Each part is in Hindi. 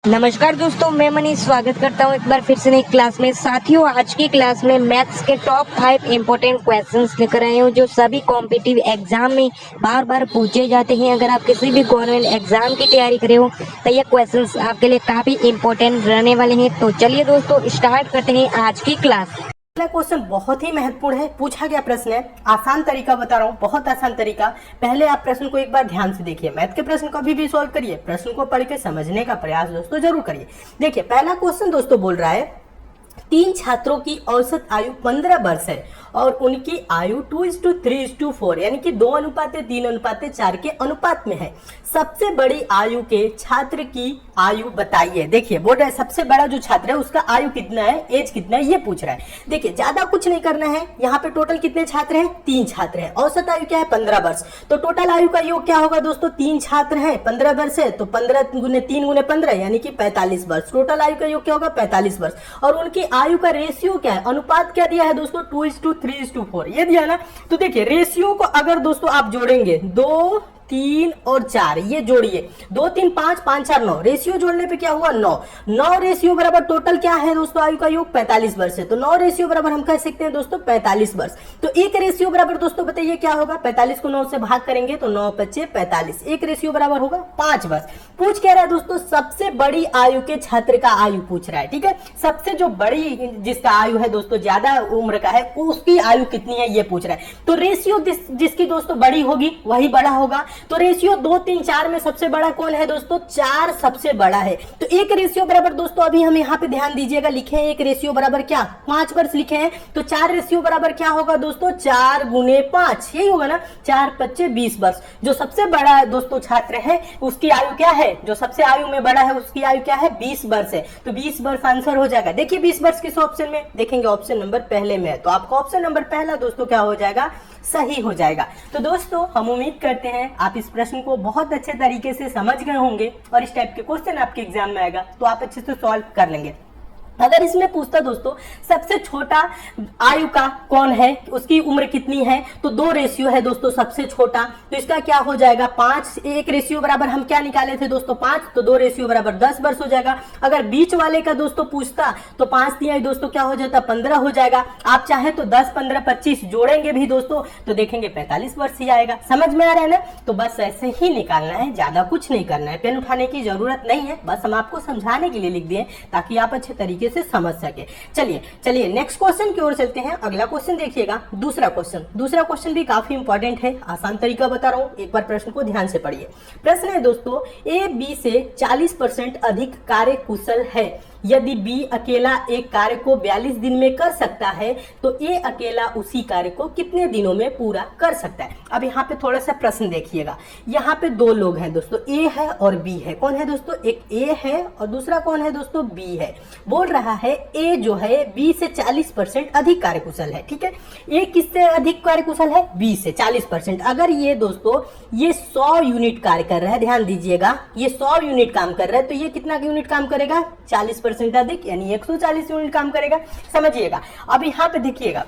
नमस्कार दोस्तों, मैं मनीष स्वागत करता हूं एक बार फिर से नई क्लास में। साथियों, आज की क्लास में मैथ्स के टॉप 5 इम्पोर्टेंट क्वेश्चंस लेकर आए हूं जो सभी कॉम्पिटिटिव एग्जाम में बार बार पूछे जाते हैं। अगर आप किसी भी गवर्नमेंट एग्जाम की तैयारी कर रहे हो तो ये क्वेश्चंस आपके लिए काफी इम्पोर्टेंट रहने वाले हैं। तो चलिए दोस्तों, स्टार्ट करते हैं आज की क्लास। पहला क्वेश्चन बहुत ही महत्वपूर्ण है, पूछा गया प्रश्न है। आसान तरीका बता रहा हूँ, बहुत आसान तरीका। पहले आप प्रश्न को एक बार ध्यान से देखिए। मैथ के प्रश्न कभी भी सॉल्व करिए, प्रश्न को पढ़ के समझने का प्रयास दोस्तों जरूर करिए। देखिए, पहला क्वेश्चन दोस्तों बोल रहा है 3 छात्रों की औसत आयु 15 वर्ष है और उनकी आयु 2:3:4 यानी कि 2:3:4 के अनुपात में है। सबसे बड़ी आयु के छात्र की आयु बताइए। देखिए, बोल रहा है सबसे बड़ा जो छात्र है उसका आयु कितना है, एज कितना है, ये पूछ रहा है। देखिए, ज्यादा कुछ नहीं करना है। यहाँ पे टोटल कितने छात्र हैं? 3 छात्र हैं। औसत आयु क्या है? 15 वर्ष। तो टोटल आयु का योग क्या होगा दोस्तों? 3 छात्र हैं, 15 वर्ष है, तो 15 गुने 3 गुने 15 यानी कि 45 वर्ष। टोटल आयु का योग क्या होगा? 45 वर्ष। और उनकी आयु का रेशियो क्या है? अनुपात क्या दिया है दोस्तों? 2:3:4 ये दिया ना। तो देखिए, रेशियो को अगर दोस्तों आप जोड़ेंगे 2, 3 और 4, ये जोड़िए 2, 3, 5, 5, 4, 9, रेशियो जोड़ने पे क्या हुआ? 9 रेशियो बराबर टोटल क्या है दोस्तों? आयु का योग 45 वर्ष है, तो 9 रेशियो बराबर हम कह सकते हैं दोस्तों 45 वर्ष। तो एक रेशियो बराबर दोस्तों बताइए क्या होगा? 45 को 9 से भाग करेंगे तो 9 × 45, एक रेशियो बराबर होगा 5 वर्ष। पूछ कह रहा है दोस्तों सबसे बड़ी आयु के छात्र का आयु पूछ रहा है, ठीक है। सबसे जो बड़ी जिसका आयु है दोस्तों, ज्यादा उम्र का है, उसकी आयु कितनी है ये पूछ रहा है। तो रेशियो जिसकी दोस्तों बड़ी होगी वही बड़ा होगा। तो रेशियो 2, 3, 4 में सबसे बड़ा कौन है दोस्तों? 4 सबसे बड़ा है। तो एक रेशियो बराबर दोस्तों, अभी हम यहाँ पे ध्यान दीजिएगा, लिखे हैं एक रेशियो बराबर क्या? 5 वर्ष लिखे हैं। तो 4 रेशियो बराबर क्या होगा दोस्तों? 4 गुने 5, यही होगा ना। 4 × 5 = 20 वर्ष। जो सबसे बड़ा दोस्तों छात्र है उसकी आयु क्या है? जो सबसे आयु में बड़ा है उसकी आयु क्या है? 20 वर्ष है। तो 20 वर्ष आंसर हो जाएगा। देखिए 20 वर्ष किस ऑप्शन में देखेंगे? ऑप्शन नंबर पहले में है। तो आपका ऑप्शन नंबर पहला दोस्तों क्या हो जाएगा? सही हो जाएगा। तो दोस्तों हम उम्मीद करते हैं आप इस प्रश्न को बहुत अच्छे तरीके से समझ गए होंगे और इस टाइप के क्वेश्चन आपके एग्जाम में आएगा तो आप अच्छे से सॉल्व कर लेंगे। अगर इसमें पूछता दोस्तों सबसे छोटा आयु का कौन है, उसकी उम्र कितनी है, तो 2 रेशियो है दोस्तों सबसे छोटा, तो इसका क्या हो जाएगा? 5। एक रेशियो बराबर हम क्या निकाले थे दोस्तों? 5, तो 2 रेशियो बराबर 10 वर्ष हो जाएगा। अगर बीच वाले का दोस्तों पूछता तो 5 तिहाई दोस्तों क्या हो जाता? 15 हो जाएगा। आप चाहे तो 10, 15, 25 जोड़ेंगे भी दोस्तों तो देखेंगे 45 वर्ष ही आएगा। समझ में आ रहा है ना? तो बस ऐसे ही निकालना है, ज्यादा कुछ नहीं करना है। पेन उठाने की जरूरत नहीं है, बस हम आपको समझाने के लिए लिख दिए ताकि आप अच्छे तरीके से समझ सके। चलिए नेक्स्ट क्वेश्चन की ओर चलते हैं। अगला क्वेश्चन देखिएगा, दूसरा क्वेश्चन भी काफी इंपॉर्टेंट है। आसान तरीका बता रहा हूं, एक बार प्रश्न को ध्यान से पढ़िए। प्रश्न है दोस्तों, ए बी से 40% अधिक कार्य कुशल है। यदि बी अकेला एक कार्य को 42 दिन में कर सकता है तो ए अकेला उसी कार्य को कितने दिनों में पूरा कर सकता है। अब यहाँ पे थोड़ा सा प्रश्न देखिएगा। यहाँ पे 2 लोग हैं दोस्तों, ए है और बी है। कौन है दोस्तों? एक ए है और दूसरा कौन है दोस्तों? बी है। बोल रहा है ए जो है बी से 40% अधिक कार्यकुशल है, ठीक है। ए किससे अधिक कार्यकुशल है? बी से 40%। अगर ये दोस्तों ये 100 यूनिट कार्य कर रहा है, ध्यान दीजिएगा, ये 100 यूनिट काम कर रहा है, तो ये कितना यूनिट काम करेगा? 40% अधिक, यानी 140 यूनिट काम करेगा। समझिएगा। अब यहाँ पे देखिएगा,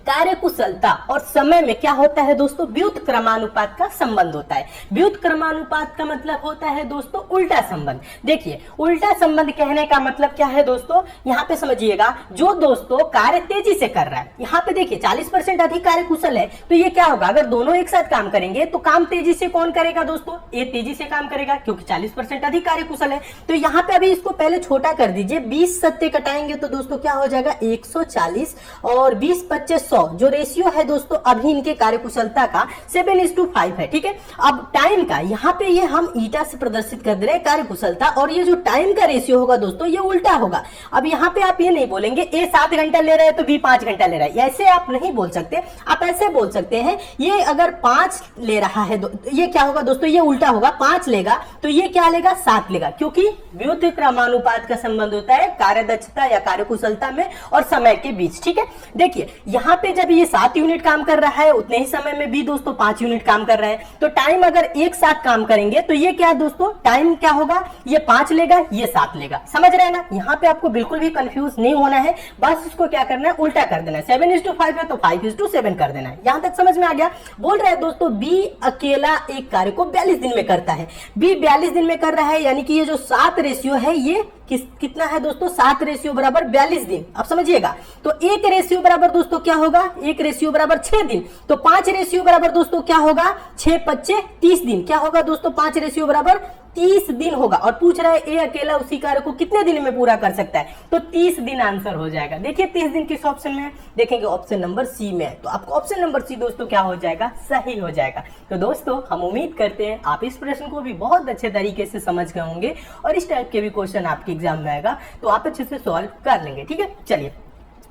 कार्यकुशलता और समय में क्या होता है दोस्तों? व्युत्क्रमानुपात का संबंध होता है। व्युत्क्रमानुपात का मतलब होता है दोस्तों उल्टा संबंध। देखिए, उल्टा संबंध कहने का मतलब क्या है दोस्तों? यहाँ पे समझिएगा, जो दोस्तों कार्य तेजी से कर रहा है, यहाँ पे देखिए 40% अधिक कार्यकुशल है, तो ये क्या होगा? अगर दोनों एक साथ काम करेंगे तो काम तेजी से कौन करेगा दोस्तों? ए तेजी से काम करेगा क्योंकि 40% अधिक कार्यकुशल है। तो यहाँ पे अभी इसको पहले छोटा कर दीजिए, 20 सत्ते कटाएंगे तो दोस्तों क्या हो जाएगा? 140 और 20 × 25 100, जो रेशियो है दोस्तों अभी इनके कार्यकुशलता का 7:5 है, ठीक है। अब टाइम का यहाँ पे ये हम ईटा से प्रदर्शित कर दे रहे हैं कार्यकुशलता, और ये जो टाइम का रेशियो होगा दोस्तों ये उल्टा होगा। अब यहाँ पे आप ये नहीं बोलेंगे ए 7 घंटा ले रहा है तो बी 5 घंटा ले रहा है, ऐसे आप नहीं बोल सकते। आप ऐसे बोल सकते हैं, ये अगर 5 ले रहा है ये क्या होगा दोस्तों? ये उल्टा होगा, 5 लेगा तो ये क्या लेगा? 7 लेगा, क्योंकि व्युत्क्रमानुपात का संबंध होता है कार्यदक्षता या कार्यकुशलता में और समय के बीच, ठीक है। देखिए यहाँ पे जब ये 7 यूनिट काम कर रहा है उतने ही समय में भी दोस्तों 5 यूनिट काम कर रहा है, तो टाइम अगर एक साथ काम करेंगे तो ये क्या दोस्तों टाइम क्या होगा, ये 5 लेगा ये 7 लेगा। समझ रहे हैं ना, यहाँ पे आपको बिल्कुल भी कंफ्यूज नहीं होना है, बस इसको क्या करना है उल्टा कर देना है। 7:5 है तो 5:7 कर देना है। यहाँ तक समझ में आ गया। बोल रहा है दोस्तों बी अकेला एक कार्य को 42 दिन में करता है। बी 42 दिन में कर रहा है, यानी कि ये जो 7 रेशियो है ये कितना है दोस्तों, 7 रेशियो बराबर 42 दिन। अब समझिएगा, तो 1 रेशियो बराबर दोस्तों क्या होगा, 1 रेशियो बराबर 6 दिन। तो 5 रेशियो बराबर दोस्तों क्या होगा, 6×5 = 30 दिन। क्या होगा दोस्तों, 5 रेशियो बराबर 30 दिन होगा। और पूछ रहा है ए अकेला उसी कार्य को कितने दिन में पूरा कर सकता है, तो 30 दिन आंसर हो जाएगा। देखिए 30 दिन किस ऑप्शन में है, देखेंगे ऑप्शन नंबर सी में है, तो आपको ऑप्शन नंबर सी दोस्तों क्या हो जाएगा, सही हो जाएगा। तो दोस्तों हम उम्मीद करते हैं आप इस प्रश्न को भी बहुत अच्छे तरीके से समझ गए होंगे और इस टाइप के भी क्वेश्चन आपके एग्जाम में आएगा तो आप अच्छे से सॉल्व कर लेंगे। ठीक है, चलिए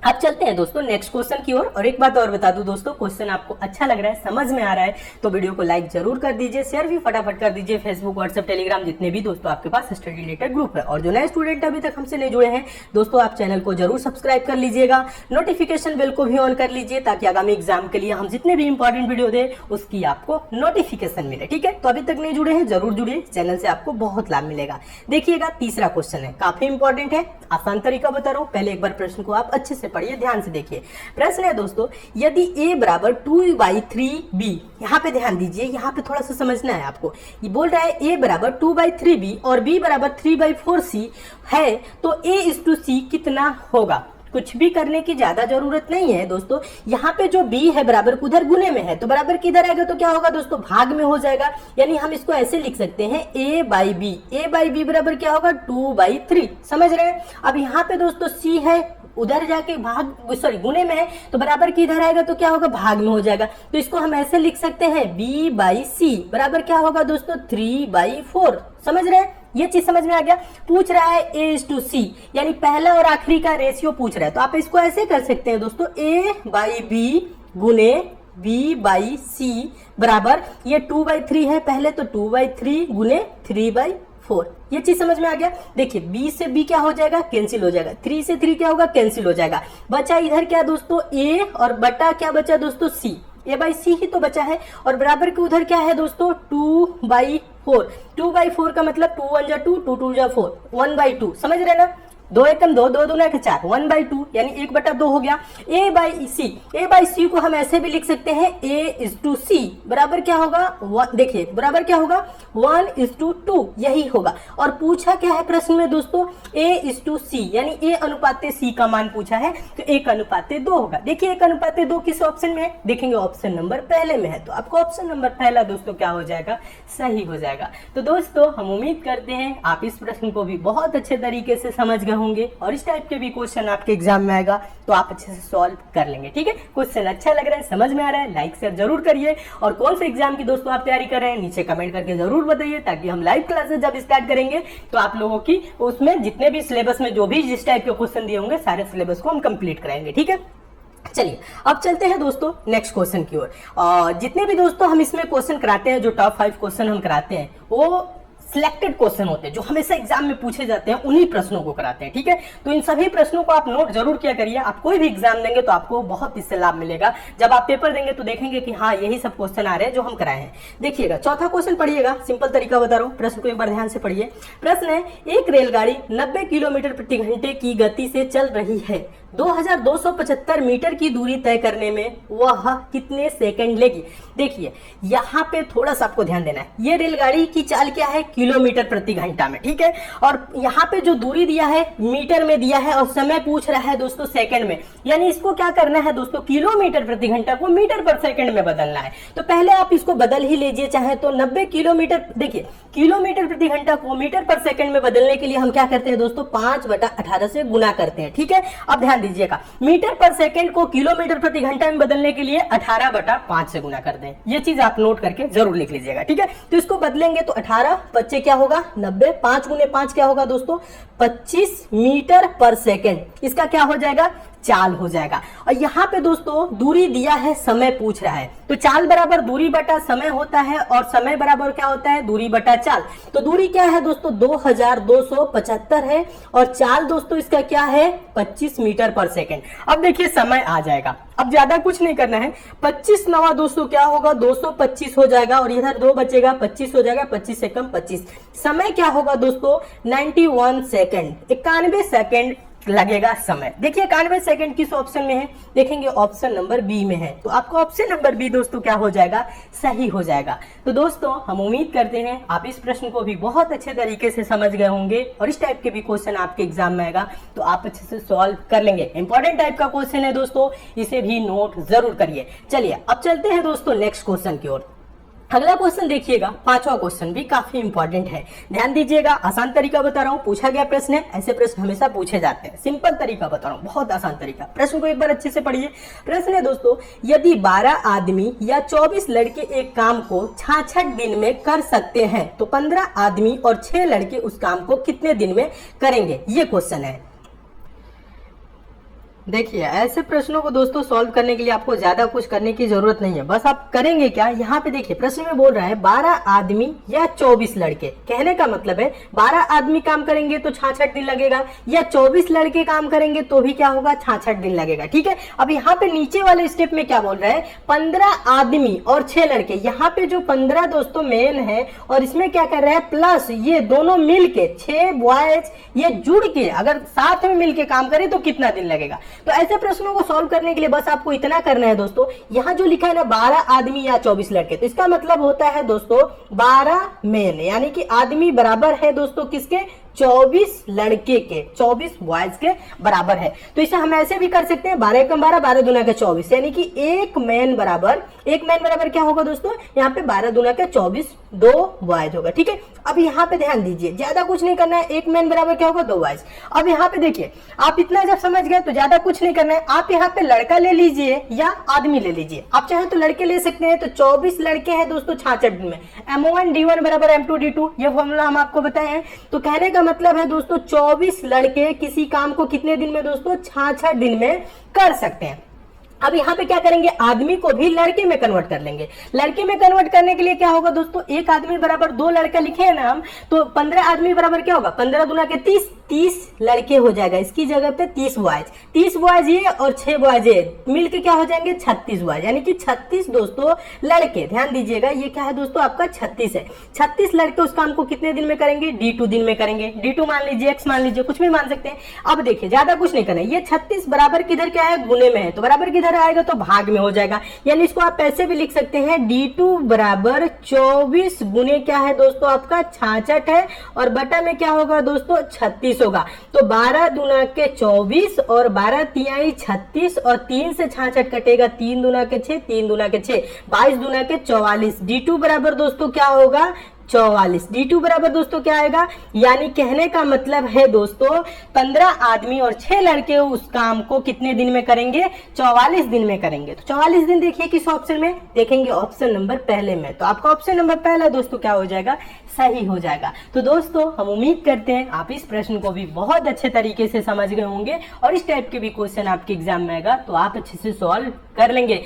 अब चलते हैं दोस्तों नेक्स्ट क्वेश्चन की ओर। और एक बात और बता दूं दोस्तों, क्वेश्चन आपको अच्छा लग रहा है, समझ में आ रहा है तो वीडियो को लाइक जरूर कर दीजिए, शेयर भी फटाफट कर दीजिए। फेसबुक, व्हाट्सएप, टेलीग्राम जितने भी दोस्तों आपके पास स्टडी रिलेटेड ग्रुप है। और जो नए स्टूडेंट अभी तक हमसे नहीं जुड़े हैं दोस्तों, आप चैनल को जरूर सब्सक्राइब कर लीजिएगा, नोटिफिकेशन बेल को भी ऑन कर लीजिए ताकि आगामी एग्जाम के लिए हम जितने भी इंपॉर्टेंट वीडियो दे उसकी आपको नोटिफिकेशन मिले। ठीक है, तो अभी तक नहीं जुड़े हैं जरूर जुड़िए, चैनल से आपको बहुत लाभ मिलेगा। देखिएगा तीसरा क्वेश्चन है, काफी इंपॉर्टेंट है, आसान तरीका बता रहा हूं, पहले एक बार प्रश्न को आप अच्छे से पढ़िए, ध्यान से देखिए। प्रश्न है दोस्तों, यदि a बराबर 2/3b, यहाँ पे ध्यान दीजिए, यहाँ पे थोड़ा सा समझना है आपको। ये बोल रहा है a बराबर 2/3b और b बराबर 3/4c है, तो a:c कितना होगा। कुछ भी करने की ज्यादा जरूरत नहीं है दोस्तों। यहाँ पे जो b है बराबर उधर गुने में है, तो बराबर किधर आएगा तो क्या होगा दोस्तों, भाग में हो जाएगा। यानी हम इसको ऐसे लिख सकते हैं a/b बराबर क्या होगा 2/3। समझ रहे हैं। अब यहाँ पे दोस्तों c है, उधर जाके गुने में है, तो बराबर किधर आएगा तो क्या होगा, भाग में हो जाएगा। तो इसको हम ऐसे लिख सकते हैं b/c बराबर क्या होगा दोस्तों 3/4। समझ रहे हैं, ये चीज समझ में आ गया। पूछ रहा है a:c, यानी पहला और आखिरी का रेशियो पूछ रहा है, तो आप इसको ऐसे कर सकते हैं दोस्तों, a/b गुने b/c बराबर ये 2/3 है पहले, तो 2/3 गुने 3/4। ये चीज समझ में आ गया। देखिए b से b क्या हो जाएगा, कैंसिल हो जाएगा, 3 से 3 क्या होगा, कैंसिल हो जाएगा। बचा इधर क्या दोस्तों a और बटा क्या बचा दोस्तों c, a/c ही तो बचा है। और बराबर के उधर क्या है दोस्तों 2/4। 2/4 का मतलब 2 1 2, 2 2 4, 1/2। समझ रहे ना, 2 1 2, 2 2 4, 1/2 यानी 1/2 हो गया। a/c को हम ऐसे भी लिख सकते हैं a:c बराबर क्या होगा, देखिए बराबर क्या होगा 1:2, यही होगा। और पूछा क्या है प्रश्न में दोस्तों, a:c यानी a:c का मान पूछा है, तो 1:2 होगा। देखिए 1:2 किस ऑप्शन में है, देखेंगे ऑप्शन नंबर पहले में है, तो आपको ऑप्शन नंबर पहला दोस्तों क्या हो जाएगा, सही हो जाएगा। तो दोस्तों हम उम्मीद करते हैं आप इस प्रश्न को भी बहुत अच्छे तरीके से समझ गए होंगे और इस टाइप के भी क्वेश्चन आपके एग्जाम में आएगा तो आप अच्छे से सॉल्व कर लेंगे। ठीक है, क्वेश्चन अच्छा लग रहा है, समझ में आ रहा है, लाइक शेयर जरूर करिए। और कौन से एग्जाम की दोस्तों आप तैयारी कर रहे हैं नीचे कमेंट करके जरूर बताइए, ताकि हम लाइव क्लासेस जब स्टार्ट करेंगे तो आप लोगों की उसमें जितने भी सिलेबस में जो भी जिस टाइप के क्वेश्चन दिए होंगे सारे सिलेबस को हम कंप्लीट कराएंगे। ठीक है, चलिए अब चलते हैं दोस्तों नेक्स्ट क्वेश्चन की ओर। और जितने भी दोस्तों हम इसमें क्वेश्चन कराते हैं, जो टॉप 5 क्वेश्चन हम कराते हैं वो सिलेक्टेड क्वेश्चन होते हैं जो हमेशा एग्जाम में पूछे जाते हैं, उन्हीं प्रश्नों को कराते हैं। ठीक है, तो इन सभी प्रश्नों को आप नोट जरूर किया करिए। आप कोई भी एग्जाम देंगे तो आपको बहुत इससे लाभ मिलेगा। जब आप पेपर देंगे तो देखेंगे कि हाँ यही सब क्वेश्चन आ रहे हैं जो हम कराए हैं। देखिएगा चौथा क्वेश्चन पढ़िएगा, सिंपल तरीका बता रहा हूँ, प्रश्न को एक बार ध्यान से पढ़िए। प्रश्न है, एक रेलगाड़ी 90 किलोमीटर प्रति घंटे की गति से चल रही है, 2275 मीटर की दूरी तय करने में वह कितने सेकंड लेगी। देखिए यहाँ पे थोड़ा सा आपको ध्यान देना है, ये रेलगाड़ी की चाल क्या है, किलोमीटर प्रति घंटा में। ठीक है, और यहाँ पे जो दूरी दिया है मीटर में दिया है और समय पूछ रहा है दोस्तों सेकंड में, यानी इसको क्या करना है दोस्तों, किलोमीटर प्रति घंटा को मीटर पर सेकंड में बदलना है। तो पहले आप इसको बदल ही लीजिए, चाहे तो 90 किलोमीटर, देखिए किलोमीटर प्रति घंटा को मीटर पर सेकंड में बदलने के लिए हम क्या करते हैं दोस्तों 5/18 से गुना करते हैं। ठीक है, अब ध्यान दीजिएगा, मीटर पर सेकंड को किलोमीटर प्रति घंटा में बदलने के लिए 18/5 से गुना कर दें। ये चीज आप नोट करके जरूर लिख लीजिएगा। ठीक है, तो इसको बदलेंगे तो 18 बच्चे क्या होगा 90, 5 × 5 क्या होगा दोस्तों 25 मीटर पर सेकंड। इसका क्या हो जाएगा चाल हो जाएगा। और यहाँ पे दोस्तों दूरी दिया है, समय पूछ रहा है, तो चाल बराबर दूरी बटा समय होता है और समय बराबर क्या होता है, दूरी बटा चाल। तो दूरी क्या है दोस्तों, 2275 है और चाल दोस्तों इसका क्या है, 25 मीटर पर सेकेंड। अब देखिए समय आ जाएगा, अब ज्यादा कुछ नहीं करना है, 25 नवा दोस्तों क्या होगा, 225 हो जाएगा और इधर 2 बचेगा, 25 हो जाएगा, 25 से कम 25। समय क्या होगा दोस्तों, 91 सेकेंड, 91 सेकेंड लगेगा समय। देखिए 91 सेकंड किस ऑप्शन में है, देखेंगे ऑप्शन नंबर बी में है, तो आपका ऑप्शन नंबर बी दोस्तों क्या हो जाएगा, सही हो जाएगा। तो दोस्तों हम उम्मीद करते हैं आप इस प्रश्न को भी बहुत अच्छे तरीके से समझ गए होंगे और इस टाइप के भी क्वेश्चन आपके एग्जाम में आएगा तो आप अच्छे से सॉल्व कर लेंगे। इंपॉर्टेंट टाइप का क्वेश्चन है दोस्तों, इसे भी नोट जरूर करिए। चलिए अब चलते हैं दोस्तों नेक्स्ट क्वेश्चन की ओर। अगला क्वेश्चन देखिएगा, पांचवा क्वेश्चन भी काफी इंपॉर्टेंट है, ध्यान दीजिएगा। आसान तरीका बता रहा हूँ, पूछा गया प्रश्न है, ऐसे प्रश्न हमेशा पूछे जाते हैं। सिंपल तरीका बता रहा हूँ, बहुत आसान तरीका। प्रश्न को एक बार अच्छे से पढ़िए। प्रश्न है दोस्तों, यदि 12 आदमी या 24 लड़के एक काम को 66 दिन में कर सकते हैं तो 15 आदमी और 6 लड़के उस काम को कितने दिन में करेंगे, ये क्वेश्चन है। देखिए ऐसे प्रश्नों को दोस्तों सॉल्व करने के लिए आपको ज्यादा कुछ करने की जरूरत नहीं है, बस आप करेंगे क्या, यहाँ पे देखिए प्रश्न में बोल रहा है 12 आदमी या 24 लड़के। कहने का मतलब है 12 आदमी काम करेंगे तो 66 दिन लगेगा, या 24 लड़के काम करेंगे तो भी क्या होगा, 66 दिन लगेगा। ठीक है, अब यहाँ पे नीचे वाले स्टेप में क्या बोल रहा है, 15 आदमी और 6 लड़के। यहाँ पे जो 15 दोस्तों मेन है और इसमें क्या कर रहा है, प्लस ये दोनों मिलके 6 बॉयज ये जुड़ के अगर साथ में मिलके काम करें तो कितना दिन लगेगा। तो ऐसे प्रश्नों को सॉल्व करने के लिए बस आपको इतना करना है दोस्तों, यहाँ जो लिखा है ना 12 आदमी या 24 लड़के, तो इसका मतलब होता है दोस्तों 12 मेन, यानी कि आदमी बराबर है दोस्तों किसके, 24 लड़के के, 24 बॉयज के बराबर है। तो इसे हम ऐसे भी कर सकते हैं 12 कम 12, 12 दूना के 24, यानी कि एक मैन बराबर क्या होगा दोस्तों, यहाँ पे 12 दूना के 24, 2 बॉयज होगा। ठीक है, अब यहाँ पे ध्यान दीजिए, ज्यादा कुछ नहीं करना है, एक मैन बराबर क्या होगा, 2 बॉयज। अब यहाँ पे देखिए आप इतना जब समझ गए तो ज्यादा कुछ नहीं करना है, आप यहाँ पे लड़का ले लीजिए या आदमी ले लीजिए। आप चाहे तो लड़के ले सकते हैं, तो 24 लड़के हैं दोस्तों 66 दिन में, M1D1 बराबर M2D2, ये फॉर्मूला हम आपको बताए हैं। तो कहने का मतलब है दोस्तों 24 लड़के किसी काम को कितने दिन में दोस्तों, 66 दिन में कर सकते हैं। अब यहाँ पे क्या करेंगे, आदमी को भी लड़के में कन्वर्ट कर लेंगे। लड़के में कन्वर्ट करने के लिए क्या होगा दोस्तों, एक आदमी बराबर 2 लड़का लिखे हैं ना हम, तो 15 आदमी बराबर क्या होगा, 15 दूना के 30, 30 लड़के हो जाएगा, इसकी जगह पे 30 बॉयज, 30 बॉयज ये और 6 बॉयज ये मिलके क्या हो जाएंगे, 36 बॉयज, यानी कि 36 दोस्तों लड़के। ध्यान दीजिएगा ये क्या है दोस्तों, आपका 36 है। 36 लड़के उस काम को कितने दिन में करेंगे, D2 दिन में करेंगे। D2 मान लीजिए, X मान लीजिए, कुछ भी मान सकते हैं। अब देखिए ज्यादा कुछ नहीं करना है, ये 36 बराबर किधर क्या है, गुने में है, तो बराबर किधर आएगा, तो भाग में हो जाएगा। यानी इसको आप ऐसे भी लिख सकते हैं, D2 बराबर 24 गुने क्या है दोस्तों, आपका 66 है और बटा में क्या होगा दोस्तों, 36 होगा। तो 12 दूना के 24 और 12 तिहाई 36 और 3 से 66 कटेगा, 3 दूना के 6, 3 दूना के 6, 22 दूना के 44। D2 बराबर दोस्तों क्या होगा, 44। D2 बराबर दोस्तों क्या आएगा, यानी कहने का मतलब है दोस्तों 15 आदमी और 6 लड़के उस काम को कितने दिन में करेंगे, 44 दिन में करेंगे। तो 44 दिन देखिए किस ऑप्शन में, देखेंगे ऑप्शन नंबर पहले में, तो आपका ऑप्शन नंबर पहला दोस्तों क्या हो जाएगा, सही हो जाएगा। तो दोस्तों हम उम्मीद करते हैं आप इस प्रश्न को भी बहुत अच्छे तरीके से समझ गए होंगे और इस टाइप के भी क्वेश्चन आपके एग्जाम में आएगा तो आप अच्छे से सॉल्व कर लेंगे।